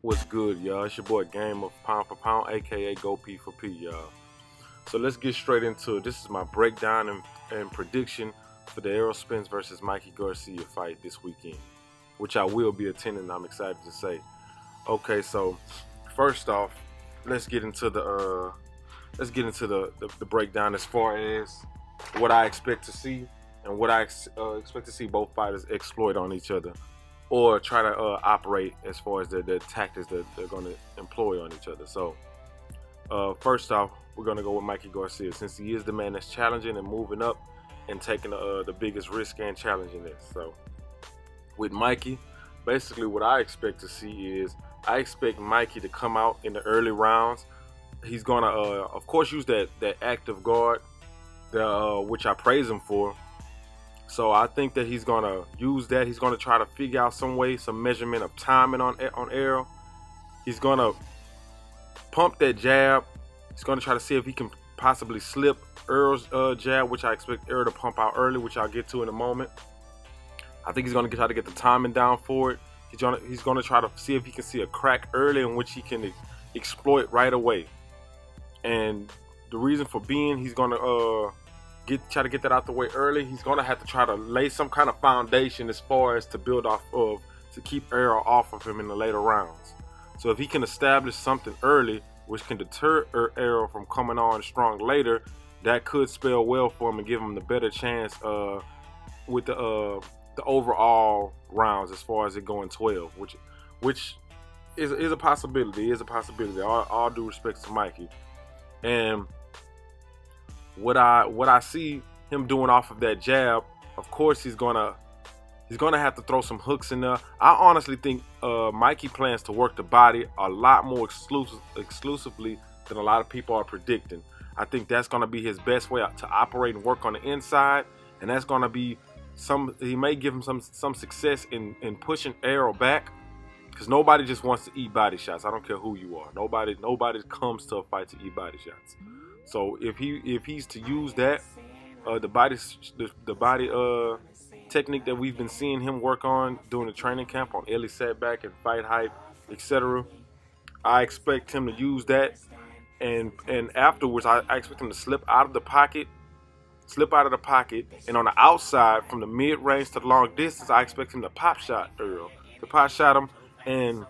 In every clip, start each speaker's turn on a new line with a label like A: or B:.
A: What's good, y'all? It's your boy Game of Pound for Pound, aka Go P for P, y'all. So let's get straight into it. This is my breakdown and prediction for the Errol Spence versus Mikey Garcia fight this weekend, which I will be attending. I'm excited to say. Okay, so first off, let's get into the breakdown as far as what I expect to see and what I expect to see both fighters exploit on each other, or try to operate as far as the tactics that they're going to employ on each other. So first off, we're going to go with Mikey Garcia, since he is the man that's challenging and moving up and taking the biggest risk and challenging this. So with Mikey, basically what I expect to see is I expect Mikey to come out in the early rounds. He's going to, of course, use that active guard, which I praise him for. So I think that he's gonna use that. He's gonna try to figure out some way, some measurement of timing on Errol. He's gonna pump that jab. He's gonna try to see if he can possibly slip Errol's jab, which I expect Errol to pump out early, which I'll get to in a moment. I think he's gonna try to get the timing down for it. He's gonna try to see if he can see a crack early in which he can exploit right away. And the reason for being, he's gonna try to get that out the way early. He's gonna have to try to lay some kind of foundation as far as to build off of, to keep Errol off of him in the later rounds. So if he can establish something early which can deter Errol from coming on strong later, that could spell well for him and give him the better chance with the overall rounds as far as it going 12, which is a possibility. All due respect to Mikey. And what I see him doing off of that jab, of course he's gonna have to throw some hooks in there. I honestly think Mikey plans to work the body a lot more exclusively than a lot of people are predicting. I think that's gonna be his best way to operate and work on the inside, and that's gonna be he may give him some success in pushing Errol back, because nobody just wants to eat body shots. I don't care who you are. Nobody comes to a fight to eat body shots. So if he's to use that, the body technique that we've been seeing him work on during the training camp on Early Setback and Fight Hype, etc., I expect him to use that, and afterwards I expect him to slip out of the pocket, and on the outside from the mid range to the long distance, I expect him to pop shot Errol, him, and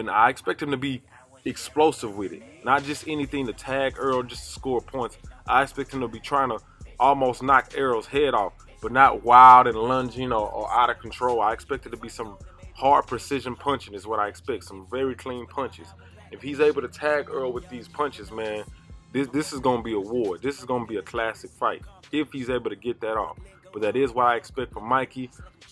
A: I expect him to be explosive with it, not just anything to tag Errol just to score points. I expect him to be trying to almost knock Errol's head off, but not wild and lunging or out of control. I expect it to be some hard precision punching is what I expect, some very clean punches. If he's able to tag Errol with these punches, man, this is going to be a war. This is going to be a classic fight if he's able to get that off. But that is what I expect from Mikey.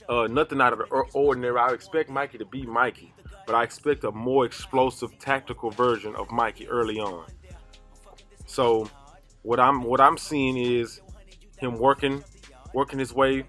A: Nothing out of the ordinary. I expect Mikey to be Mikey, but I expect a more explosive tactical version of Mikey early on. So what I'm seeing is him working his way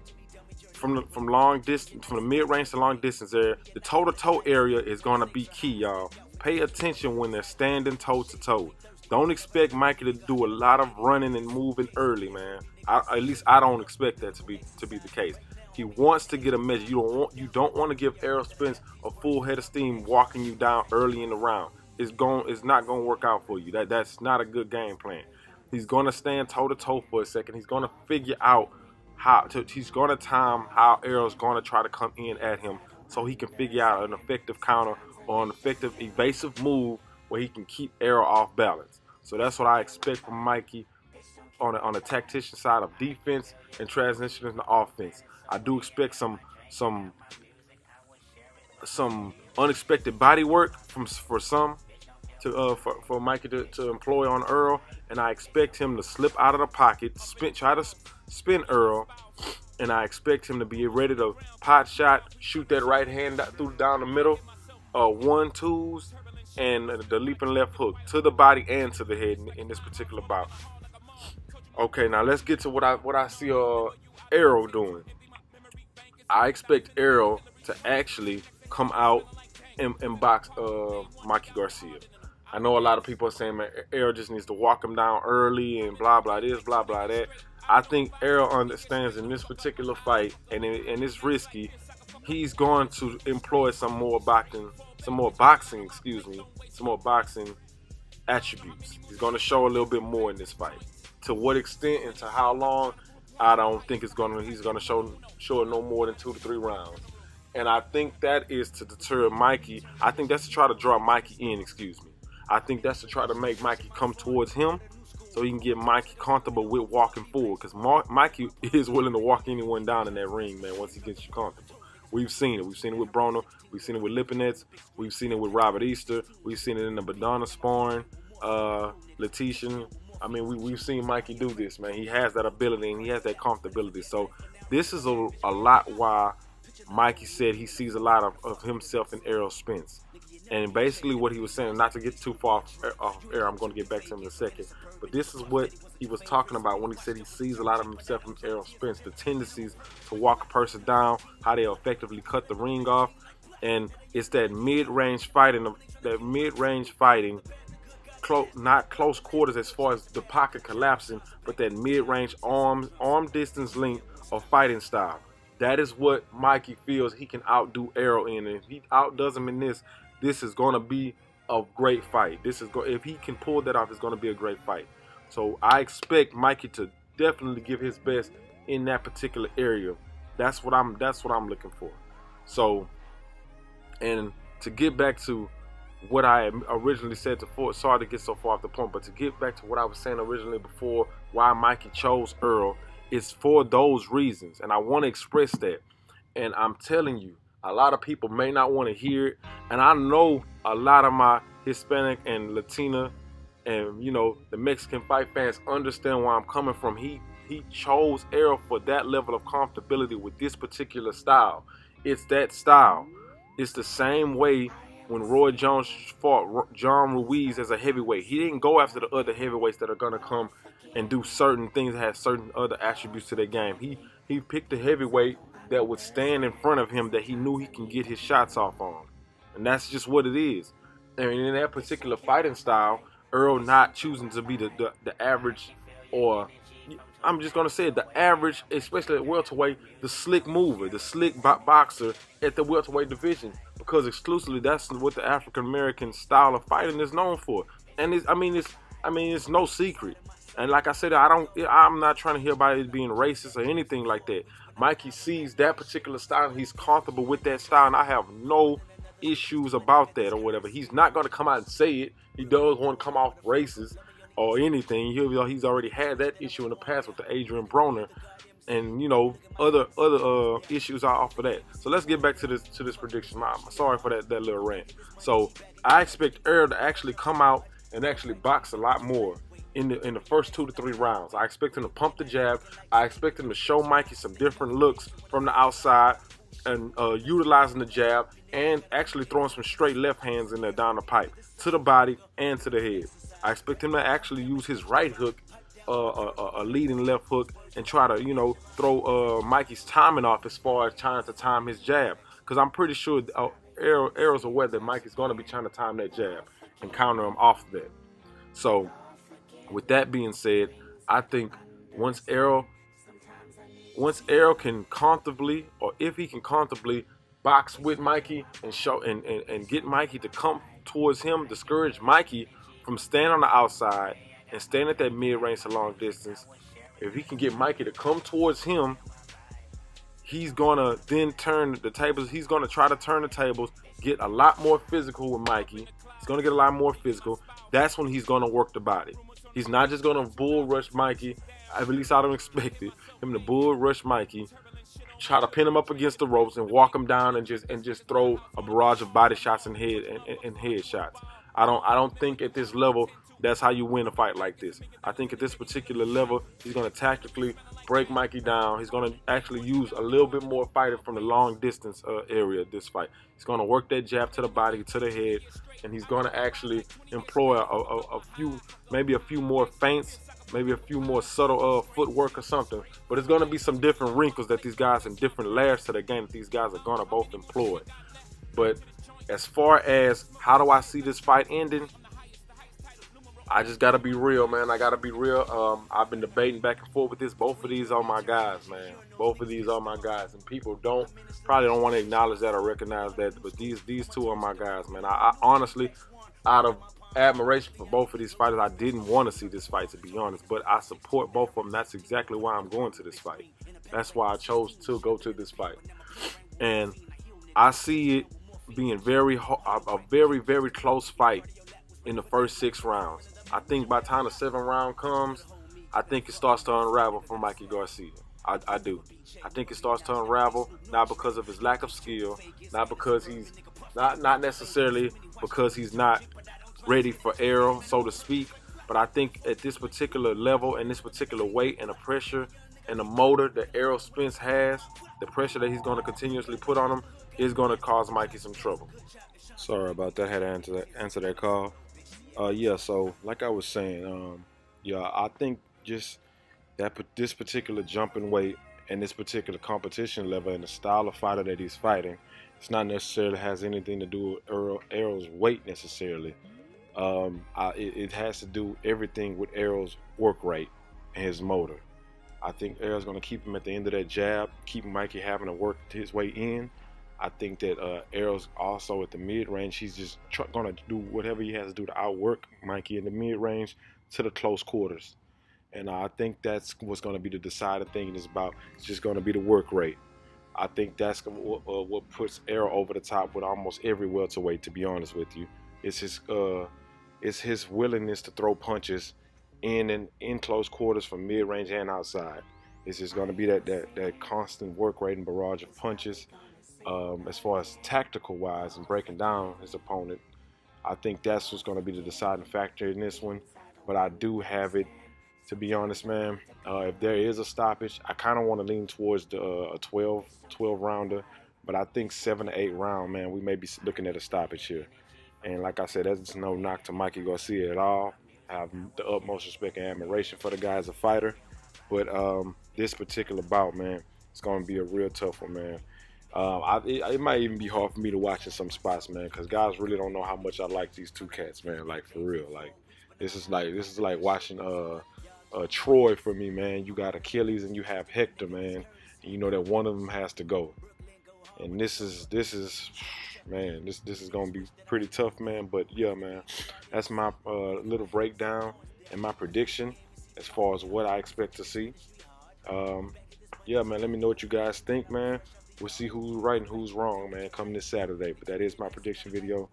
A: from long distance, from the mid range to long distance there. The toe-to-toe area is gonna be key, y'all. Pay attention when they're standing toe-to-toe. Don't expect Mikey to do a lot of running and moving early, man. At least I don't expect that to be the case. He wants to get a measure. You don't want to give Errol Spence a full head of steam walking you down early in the round. It's not gonna work out for you. That's not a good game plan. He's gonna stand toe to toe for a second. He's gonna figure out he's gonna time how Errol's gonna try to come in at him, so he can figure out an effective counter or an effective evasive move where he can keep Errol off balance. So that's what I expect from Mikey on the tactician side of defense and transition into offense. I do expect some unexpected body work for Mikey to employ on Errol, and I expect him to slip out of the pocket, try to spin Errol, and I expect him to be ready to pot shot, shoot that right hand down the middle, 1-2s, and the leaping left hook to the body and to the head in this particular bout. Okay, now let's get to what I see Errol doing. I expect Errol to actually come out and box Mikey Garcia. I know a lot of people are saying, man, Errol just needs to walk him down early and blah blah this, blah blah that. I think Errol understands in this particular fight, and it's risky. He's going to employ some more boxing some more boxing, excuse me, some more boxing attributes. He's going to show a little bit more in this fight. To what extent and to how long, I don't think he's going to show it no more than 2 to 3 rounds. And I think that is to deter Mikey. I think that's to try to draw Mikey in, excuse me. I think that's to try to make Mikey come towards him so he can get Mikey comfortable with walking forward. Because Mikey is willing to walk anyone down in that ring, man, once he gets you comfortable. We've seen it. We've seen it with Broner. We've seen it with Lipinets. We've seen it with Robert Easter. We've seen it in the Badonna sparring. Letitia. I mean, we've seen Mikey do this, man. He has that ability and he has that comfortability. So this is a lot why Mikey said he sees a lot of himself in Errol Spence. And basically what he was saying, not to get too far off air, I'm going to get back to him in a second, but this is what he was talking about when he said he sees a lot of himself in Errol Spence, the tendencies to walk a person down, how they effectively cut the ring off, and it's that mid-range fighting, not close quarters as far as the pocket collapsing, but that mid-range arm distance length of fighting style. That is what Mikey feels he can outdo Errol in, and if he outdoes him in this is going to be a great fight. If he can pull that off, it's going to be a great fight. So I expect Mikey to definitely give his best in that particular area. That's what I'm looking for. So, and to get back to what I originally said before, sorry to get so far off the point, but to get back to what I was saying originally before, why Mikey chose Errol, is for those reasons, and I want to express that. And I'm telling you, a lot of people may not want to hear it, and I know a lot of my Hispanic and Latina and, you know, the Mexican fight fans understand where I'm coming from. He chose Errol for that level of comfortability with this particular style. It's that style. It's the same way when Roy Jones fought John Ruiz as a heavyweight. He didn't go after the other heavyweights that are going to come and do certain things that have certain other attributes to their game. He picked a heavyweight that would stand in front of him that he knew he can get his shots off on. And that's just what it is. And in that particular fighting style, Errol not choosing to be the average, or I'm just going to say it, the average, especially at welterweight, the slick mover, the slick boxer at the welterweight division. Because exclusively that's what the African-American style of fighting is known for. And it's no secret. And like I said, I'm not trying to hear about it being racist or anything like that. Mikey sees that particular style and he's comfortable with that style, and I have no issues about that or whatever. He's not going to come out and say it. He does want to come off racist or anything. He's already had that issue in the past with the Adrian Broner, and you know, other issues are off of that. So let's get back to this prediction. I'm sorry for that little rant. So I expect Errol to actually come out and actually box a lot more in the first 2 to 3 rounds. I expect him to pump the jab. I expect him to show Mikey some different looks from the outside and utilizing the jab and actually throwing some straight left hands in there down the pipe to the body and to the head. I expect him to actually use his right hook, a leading left hook, and try to, you know, throw Mikey's timing off as far as trying to time his jab. Because I'm pretty sure Errol's aware that Mikey's going to be trying to time that jab and counter him off of that. So with that being said, I think once Errol can comfortably, or if he can comfortably box with Mikey and show and get Mikey to come towards him, discourage Mikey from standing on the outside and staying at that mid-range to long distance, if he can get Mikey to come towards him, he's gonna then turn the tables. He's gonna try to turn the tables, get a lot more physical with Mikey. He's gonna get a lot more physical. That's when he's gonna work the body. He's not just gonna bull rush Mikey. At least I don't expect it. Him to bull rush Mikey, try to pin him up against the ropes and walk him down and just throw a barrage of body shots and head shots. I don't think at this level that's how you win a fight like this. I think at this particular level, he's going to tactically break Mikey down. He's going to actually use a little bit more fighting from the long distance area of this fight. He's going to work that jab to the body, to the head, and he's going to actually employ maybe a few more feints, maybe a few more subtle footwork or something. But it's going to be some different wrinkles that these guys, and different layers to the game that these guys are going to both employ. But as far as how do I see this fight ending, I just gotta be real, man. I gotta be real. I've been debating back and forth with this. Both of these are my guys, man. Both of these are my guys, and people probably don't want to acknowledge that or recognize that. But these two are my guys, man. I honestly, out of admiration for both of these fighters, I didn't want to see this fight, to be honest. But I support both of them. That's exactly why I'm going to this fight. That's why I chose to go to this fight, and I see it being a very, very close fight in the first 6 rounds. I think by the time the 7th round comes, I think it starts to unravel for Mikey Garcia. I do. I think it starts to unravel, not because of his lack of skill, not because he's not necessarily because he's not ready for Errol, so to speak. But I think at this particular level and this particular weight and the pressure and the motor that Errol Spence has, the pressure that he's going to continuously put on him is going to cause Mikey some trouble. Sorry about that. I had to answer that call. Yeah, so like I was saying, yeah, I think just that this particular jumping weight and this particular competition level and the style of fighter that he's fighting, it's not necessarily has anything to do with Errol's weight necessarily. It has to do everything with Errol's work rate and his motor. I think Errol's going to keep him at the end of that jab, keep Mikey having to work his way in. I think that Errol's also at the mid-range. He's just going to do whatever he has to do to outwork Mikey in the mid-range to the close quarters. And I think that's what's going to be the deciding thing. It's just going to be the work rate. I think that's what puts Errol over the top with almost every welterweight, to be honest with you. It's his willingness to throw punches in close quarters from mid-range and outside. It's just going to be that constant work rate and barrage of punches. As far as tactical wise and breaking down his opponent, I think that's what's going to be the deciding factor in this one. But I do have it, to be honest, man. If there is a stoppage, I kind of want to lean towards a 12 rounder. But I think 7 to 8 round, man, we may be looking at a stoppage here. And like I said, that's no knock to Mikey Garcia at all. I have the utmost respect and admiration for the guy as a fighter. But this particular bout, man, it's going to be a real tough one, man. It might even be hard for me to watch in some spots, man, because guys really don't know how much I like these two cats, man. Like, for real. Like, this is like watching Troy for me, man. You got Achilles and you have Hector, man. And you know that one of them has to go. And this is man, this is gonna be pretty tough, man. But yeah, man, that's my little breakdown and my prediction as far as what I expect to see. Yeah, man, let me know what you guys think, man. We'll see who's right and who's wrong, man, come this Saturday. But that is my prediction video.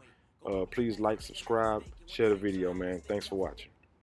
A: Please like, subscribe, share the video, man. Thanks for watching.